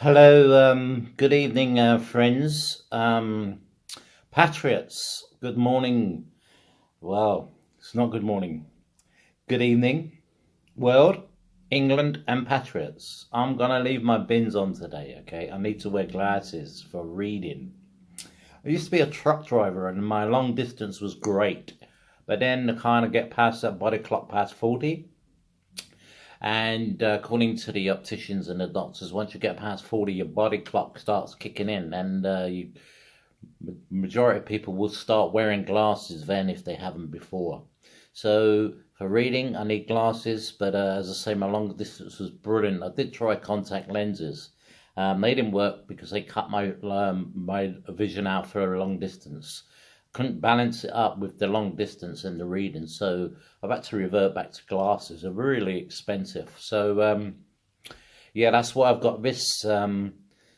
Hello, good evening, friends. Patriots, good morning. Well, it's not good morning. Good evening, world, England, and Patriots. I'm gonna leave my bins on today, okay? I need to wear glasses for reading. I used to be a truck driver and my long distance was great, but then to kind of get past that body clock past 40, and according to the opticians and the doctors, once you get past 40, your body clock starts kicking in, and majority of people will start wearing glasses then if they haven't before. So for reading, I need glasses, but as I say, my long distance was brilliant. I did try contact lenses. They didn't work because they cut my vision out for a long distance. Couldn't balance it up with the long distance and the reading, so I've had to revert back to glasses. They're really expensive. So yeah, that's why I've got this.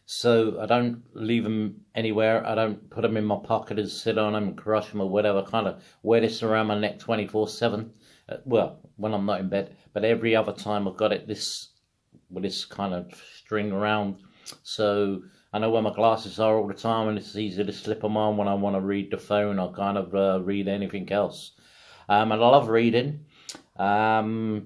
So I don't leave them anywhere. I don't put them in my pocket and sit on them and crush them or whatever. I kind of wear this around my neck 24/7. Well, when I'm not in bed, but every other time I've got it with this kind of string around. So I know where my glasses are all the time, and it's easy to slip them on when I want to read the phone or kind of read anything else. And I love reading. I've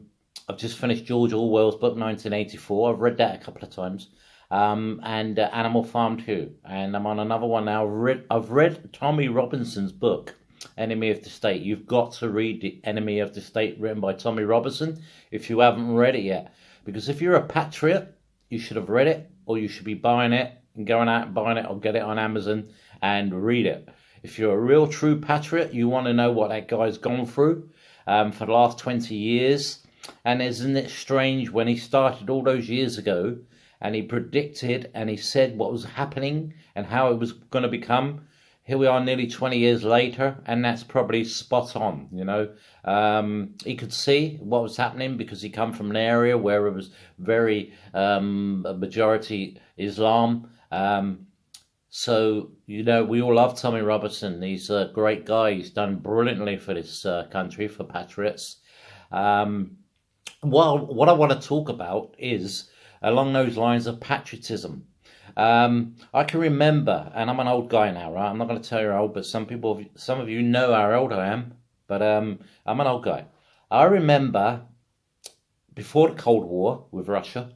just finished George Orwell's book, 1984. I've read that a couple of times. And Animal Farm too. And I'm on another one now. I've read Tommy Robinson's book, Enemy of the State. You've got to read The Enemy of the State, written by Tommy Robinson, if you haven't read it yet. Because if you're a patriot, you should have read it, or you should be buying it and going out and buying it, or get it on Amazon and read it. If you're a real true patriot, you want to know what that guy's gone through for the last 20 years. And isn't it strange, when he started all those years ago and he predicted and he said what was happening and how it was going to become, here we are nearly 20 years later, and that's probably spot on, you know. He could see what was happening because he come from an area where it was very a majority Islam. So, you know, we all love Tommy Robinson. He's a great guy. He's done brilliantly for this country, for patriots. Well, what I want to talk about is along those lines of patriotism. I can remember, and I'm an old guy now, right? I'm not going to tell you how old, but some of you know how old I am, but I'm an old guy. I remember before the Cold War with Russia,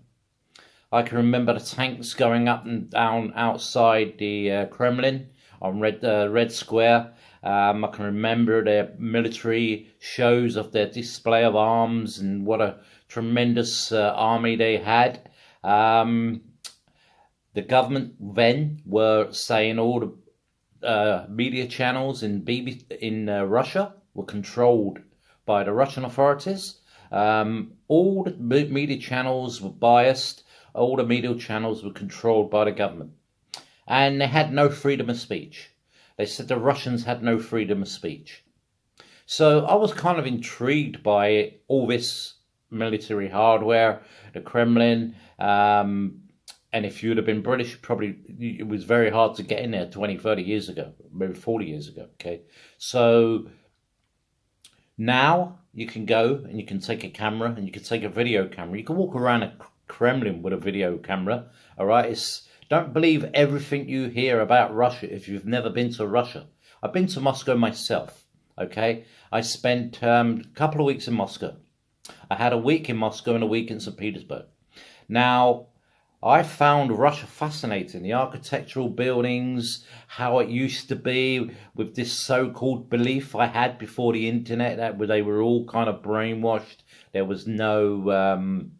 I can remember the tanks going up and down outside the Kremlin on Red Square. I can remember their military shows of their display of arms and what a tremendous army they had. The government then were saying all the media channels in Russia were controlled by the Russian authorities. All the media channels were biased. All the media channels were controlled by the government. And they had no freedom of speech. They said the Russians had no freedom of speech. So I was kind of intrigued by all this military hardware, the Kremlin, and if you'd have been British, probably it was very hard to get in there 20, 30 years ago, maybe 40 years ago, okay? So now you can go and you can take a camera and you can take a video camera. You can walk around a Kremlin with a video camera, all right? Don't believe everything you hear about Russia if you've never been to Russia. I've been to Moscow myself, okay? I spent a couple of weeks in Moscow. I had a week in Moscow and a week in St. Petersburg. Now, I found Russia fascinating, the architectural buildings, how it used to be, with this so-called belief I had before the internet that they were all kind of brainwashed. There was no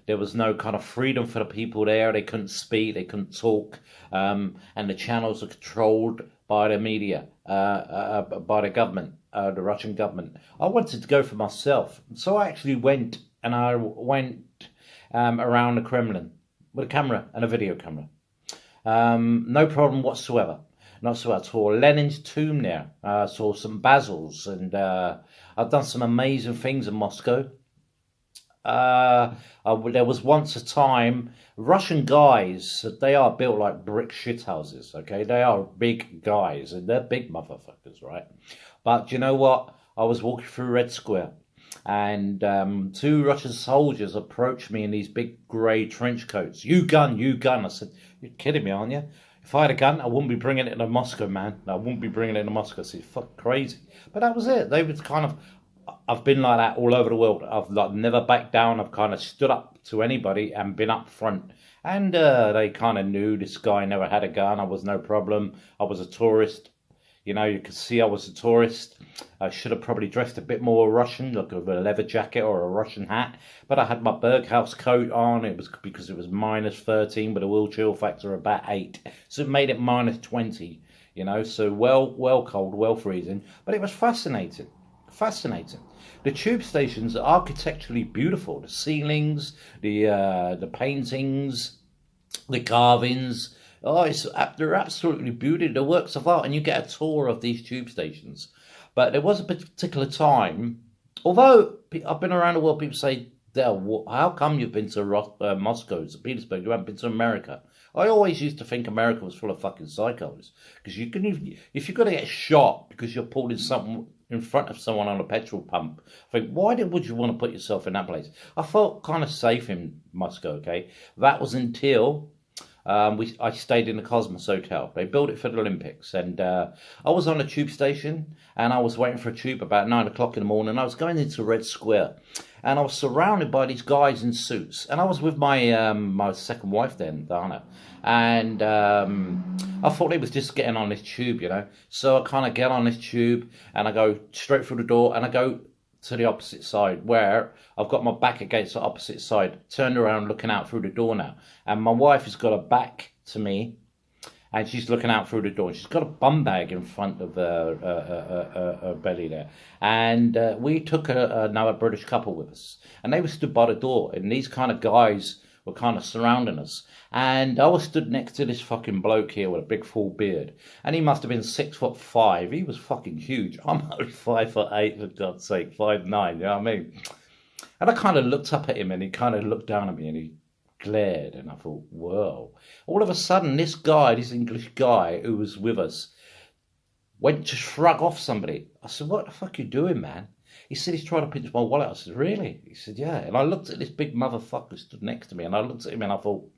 kind of freedom for the people there. They couldn't speak, they couldn't talk, and the channels are controlled by the media, by the government, the Russian government. I wanted to go for myself, so I actually went around the Kremlin with a camera and a video camera. No problem whatsoever. Not so at all. Lenin's tomb there. I saw some basils, and I've done some amazing things in Moscow. There was once a time, Russian guys, they are built like brick shithouses, okay? They are big guys, and they're big motherfuckers, right? But you know what? I was walking through Red Square, and two Russian soldiers approached me in these big grey trench coats. You gun, you gun. I said, you're kidding me, aren't you? If I had a gun, I wouldn't be bringing it to Moscow, man. I wouldn't be bringing it to Moscow. I said, fuck, crazy. But that was it. They was kind of, I've been like that all over the world. I've like never backed down. I've kind of stood up to anybody and been up front. And they kind of knew this guy never had a gun. I was no problem. I was a tourist. You know, you could see I was a tourist. I should have probably dressed a bit more Russian, like with a leather jacket or a Russian hat. But I had my Berghaus coat on. It was because it was -13 with a wind chill factor of about 8. So it made it -20, you know. So well cold, well freezing. But it was fascinating. Fascinating. The tube stations are architecturally beautiful. The ceilings, the paintings, the carvings. Oh, they're absolutely beautiful. They're works of art, and you get a tour of these tube stations. But there was a particular time, although I've been around the world, people say, Dale, how come you've been to Moscow, to Petersburg, you haven't been to America? I always used to think America was full of fucking psychos. Because you can, if you're going to get shot because you're pulling something in front of someone on a petrol pump, I think, would you want to put yourself in that place? I felt kind of safe in Moscow, okay? That was until I stayed in the Cosmos Hotel. They built it for the Olympics, and I was on a tube station, and I was waiting for a tube about 9 o'clock in the morning. I was going into Red Square, and I was surrounded by these guys in suits, and I was with my my second wife then, Dana, and I thought they was just getting on this tube, you know. So I kind of get on this tube, and I go straight through the door, and I go to the opposite side, where I've got my back against the opposite side, turned around looking out through the door now, and my wife has got her back to me, and she's looking out through the door, and she's got a bum bag in front of her belly there, and we took another British couple with us, and they were stood by the door, and these kind of guys were kind of surrounding us, and I was stood next to this fucking bloke here with a big full beard, and he must have been 6'5". He was fucking huge. I'm only 5'8", for God's sake, 5'9", you know what I mean? And I kind of looked up at him, and he kind of looked down at me, and he glared, and I thought, whoa. All of a sudden, this guy, this English guy who was with us, went to shrug off somebody. I said, what the fuck are you doing, man? He said he's trying to pinch my wallet. I said, really? He said, yeah. And I looked at this big motherfucker who stood next to me, and I looked at him and I thought,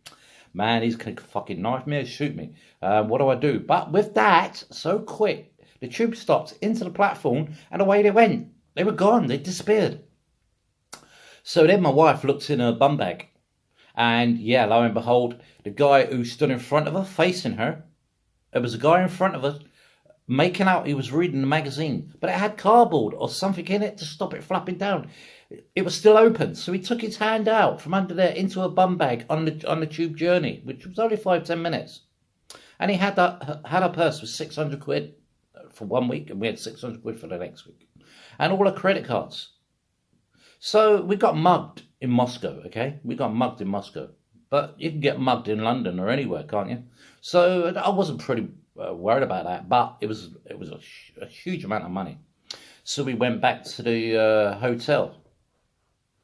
man, he's going to fucking knife me or shoot me. What do I do? But with that, so quick, the tube stopped into the platform, and away they went. They were gone. They disappeared. So then my wife looked in her bum bag, and yeah, lo and behold, the guy who stood in front of her, facing her, there was a guy in front of her, making out he was reading the magazine, but it had cardboard or something in it to stop it flapping down. It was still open, so he took his hand out from under there into a bum bag on the tube journey, which was only 5-10 minutes, and he had a purse with 600 quid for 1 week, and we had 600 quid for the next week, and all our credit cards. So we got mugged in Moscow, okay? We got mugged in Moscow, but you can get mugged in London or anywhere, can't you? So I wasn't pretty worried about that, but it was a huge amount of money. So we went back to the hotel,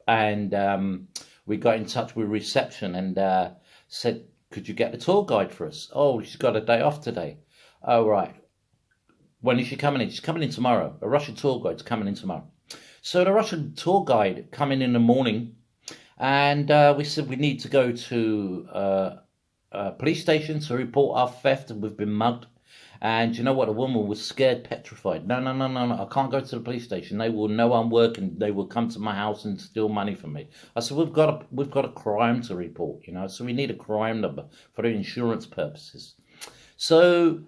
and we got in touch with reception and said, could you get the tour guide for us? Oh, she's got a day off today. Oh, right. When is she coming in? She's coming in tomorrow. A Russian tour guide's coming in tomorrow. So the Russian tour guide come in the morning, and we said we need to go to police station to report our theft, and we've been mugged. And you know what? The woman was scared, petrified. No, I can't go to the police station. They will know I'm working. They will come to my house and steal money from me. I said, we've got a crime to report, you know, so we need a crime number for the insurance purposes. So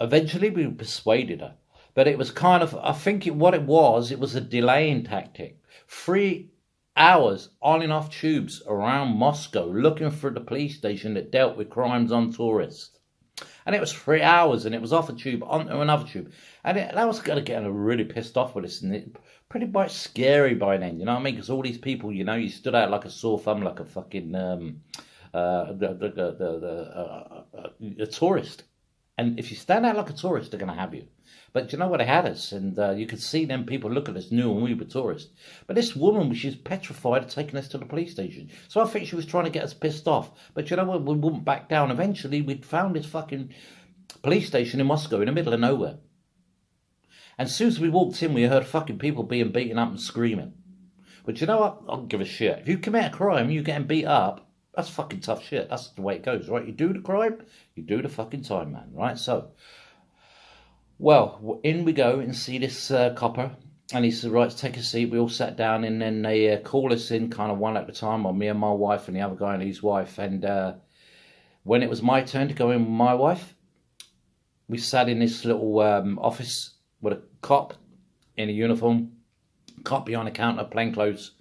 eventually we persuaded her, but it was kind of, I think it was a delaying tactic. 3 hours on and off tubes around Moscow looking for the police station that dealt with crimes on tourists. And it was 3 hours, and it was off a tube onto another tube. And I was going to get really pissed off with this, and it pretty much scary by then, you know what I mean? Because all these people, you know, you stood out like a sore thumb, like a fucking a tourist. And if you stand out like a tourist, they're going to have you. But you know what, they had us, and you could see them people look at us new, and we were tourists. But this woman, she was petrified of taking us to the police station. So I think she was trying to get us pissed off. But you know what, we wouldn't back down. Eventually, we'd found this fucking police station in Moscow in the middle of nowhere. And as soon as we walked in, we heard fucking people being beaten up and screaming. But you know what? I don't give a shit. If you commit a crime, you getting beat up, that's fucking tough shit. That's the way it goes, right? You do the crime, you do the fucking time, man, right? So, well, in we go and see this copper. And he said, right, take a seat. We all sat down, and then they call us in kind of one at a time, or me and my wife and the other guy and his wife. And when it was my turn to go in with my wife, we sat in this little office with a cop in a uniform, cop behind the counter, plain clothes.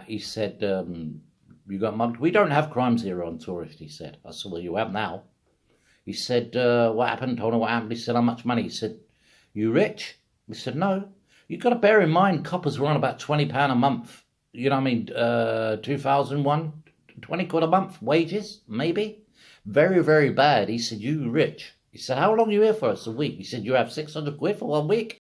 He said, you got mugged? We don't have crimes here on tourist, he said. I said, well, you have now. He said, what happened? Told him what happened. He said, how much money? He said, you rich? He said, no. You've got to bear in mind, coppers were on about £20 a month. You know what I mean? 2001, 20 quid a month, wages, maybe. Very, very bad. He said, you rich? He said, how long are you here for us? A week. He said, you have 600 quid for 1 week?